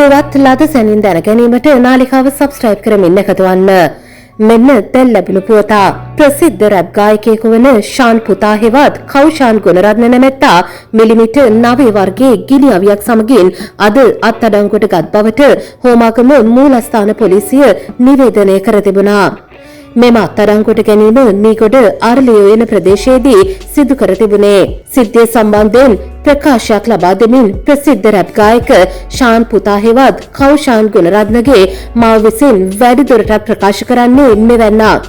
පුවත් ලද සැනින් දැන ගැනීමට නාලිකාව සබ්ස්ක්‍රයිබ් කරමින් එකතු වන්න. මෙන්න දැන් ලැබුණු පුවතා. ප්‍රසිද්ධ රැප් ගායකයෙකු වන ශාන් පුතා හෙවත් කෞෂාන් ගුණරත්න නැමැත්තා මිලිමීටර් 9 වර්ගයේ ගිනි අවියක් සමගින් අද අත්අඩංගුවට ගත් බවට හෝමාගම මූලස්ථාන පොලිසිය නිවේදනය කර තිබුණා. මෙම අත්අඩංගුවට ගැනීම මීගොඩ අරලියෝයන ප්‍රදේශයේදී සිදු කර තිබුණේ. සිද්ධිය සම්බන්ධයෙන් ප්‍රකාශයක් ලබා දෙමින් ප්‍රසිද්ධ රැප් ගායක ශාන් පුතා හෙවත් කෞෂාන් ගුණරත්නගේ මාව විසින් වැඩිදුරටත් ප්‍රකාශ කරන්නේ මෙවැන්නක්.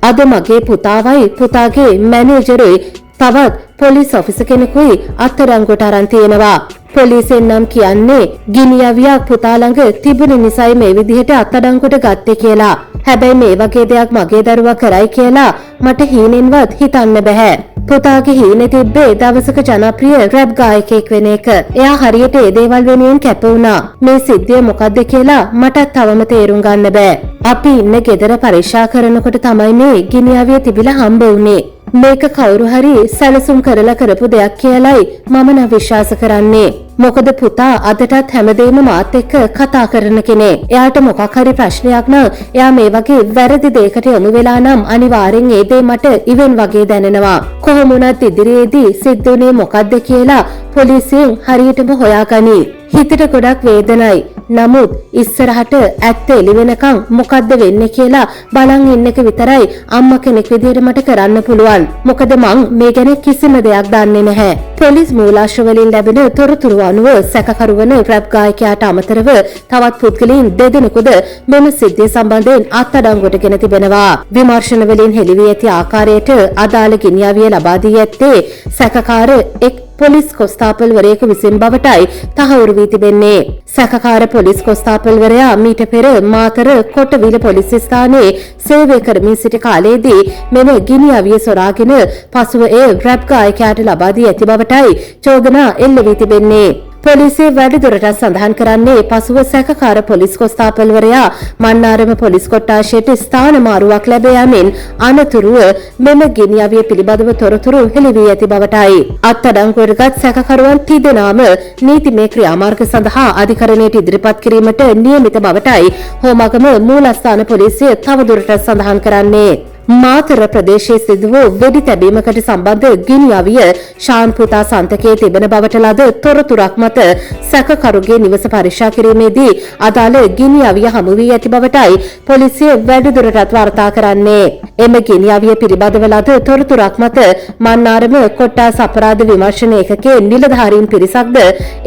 අද මගේ පුතාවයි පුතාගේ මැනේජරුයි තවත් පොලිස් ඔෆිසර් කෙනෙකුයි අත්අඩංගුවට අරන් තියෙනවා. පොලිසියෙන් නම් කියන්නේ ගිනි අවියක් පුතා ළඟ තිබුණ නිසායි මේ විදිහට අත්අඩංගුවට ගත්තේ කියලා. හැබැයි මේ වගේ දෙයක් මගේ දරුවා කරයි කියලා මට හීනෙන්වත් හිතන්න බෑ. පුතාගේ හීනේ තිබ්බේ දවසක ජනප්‍රිය රැප් ගායකයෙක් වෙන එක. එයා හරියට ඒ දේවල් වෙනුවෙන් කැප වුණා. මේ සිද්ධිය මොකද්ද කියලා මටත් තවම තේරුම් ගන්න බෑ. අපි ඉන්න ගෙදර පරීක්ෂා කරනකොට තමයි මේ ගිනි අවිය තිබිලා හම්බ වුණේ. මේක කවුරු හරි සැලසුම් කරලා කරපු දෙයක් කියලායි මම නම් විශ්වාස කරන්නේ. මොකද පුතා අදටත් හැමදේම මාත් එක්ක කතා කරන කෙනෙක්. එයාට මොකක් හරි ප්‍රශ්නයක් නම් එයා මේ වගේ වැරදි දෙයකට යොමු වෙලා නම් අනිවාර්යෙන් ඒ දේ මට ඉවෙන් වගේ දැනෙනවා. කොහොම වුණත් ඉදිරියේදී සිද්ධ වුණේ මොකද්ද කියලා පොලිසියෙන් හරියටම හොයාගනි. හිතට ගොඩක් වේදනයි. නමුත් ඉස්සරහට ඇත්ත එළි වෙනකන් මොකද්ද වෙන්නේ කියලා බලන් ඉන්න එක විතරයි අම්මා කෙනෙක් විදිහට මට කරන්න පුළුවන්. මොකද මං මේ ගැන කිසිම දෙයක් දන්නේ නැහැ. පොලිස් මූලාශ්‍ර වලින් ලැබෙන තොරතුරු අනුව සැකකරුවන රැප් ගායකයාට අමතරව තවත් පුද්ගලයන් දෙදෙනෙකුද මෙම සිද්ධිය සම්බන්ධයෙන් අත්අඩංගුවට ගෙන තිබෙනවා. විමර්ශන වලින් හෙළි වී ඇති ආකාරයට අදාළ ගිනි අවිය ලබා දී ඇත්තේ සැකකාර එක් පොලිස් කොස්තාපල්වරයෙකු විසින් බවටයි තහවුරු වී තිබෙන්නේ. සැකකාර පොලිස් කොස්තාපල්වරයා මීට පෙර මාතර කොටවිල පොලිස් ස්ථානයේ සේවය කරමින් සිටි කාලයේදී මෙම ගිනි අවිය සොරාගෙන පසුව ඒ රැප් ගායකයාට ලබා දී ඇති බවටයි චෝදනා එල්ල වී තිබෙන්නේ. පොලිසිය වැඩිදුරටත් සඳහන් කරන්නේ පසුව සැකකාර පොලිස් කොස්තාපල්වරයා මන්නාරම පොලිස් කොට්ටාශයට ස්ථාන මාරුවක් ලැබ යාමෙන් අනතුරුව මෙම ගිනි අවිය පිළිබඳව තොරතුරු හෙළි වී ඇති බවටයි. අත්අඩංගුවටගත් සැකකරුවන් තිදෙනාම නීතිමය ක්‍රියාමාර්ග සඳහා අධිකරණයට ඉදිරිපත් කිරීමට නියමිත බවටයි හෝමාගම මූලස්ථාන පොලිසිය තවදුරටත් සඳහන් කරන්නේ. මාතර ප්‍රදේශයේ සිදු වූ වෙඩි තැබීමකට සම්බන්ධ ගිනි අවිය ශාන් පුතා සන්තකයේ තිබෙන බවට ලද තොරතුරක් මත සැකකරුගේ නිවස පරීක්ෂා කිරීමේදී අදාළ ගිනි අවිය හමු වී ඇති බවටයි පොලිසිය වැඩිදුරටත් වාර්තා කරන්නේ. එම ගිනි අවිය පිළිබඳව ලද තොරතුරක් මත මන්නාරම කොට්ටාස අපරාධ විමර්ශන ඒකකයේ නිලධාරීන් පිරිසක්ද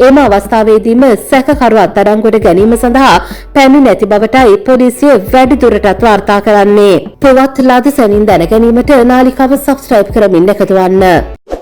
එම අවස්ථාවේදීම සැකකරු අත්අඩංගුවට ගැනීම සඳහා පැමිණ ඇති බවටයි පොලිසිය වැඩිදුරටත් වාර්තා කරන්නේ. පුවත් ලද සැනින් දැන ගැනීමට නාලිකාව සබ්ස්ක්‍රයිබ් කරමින් එකතු වන්න.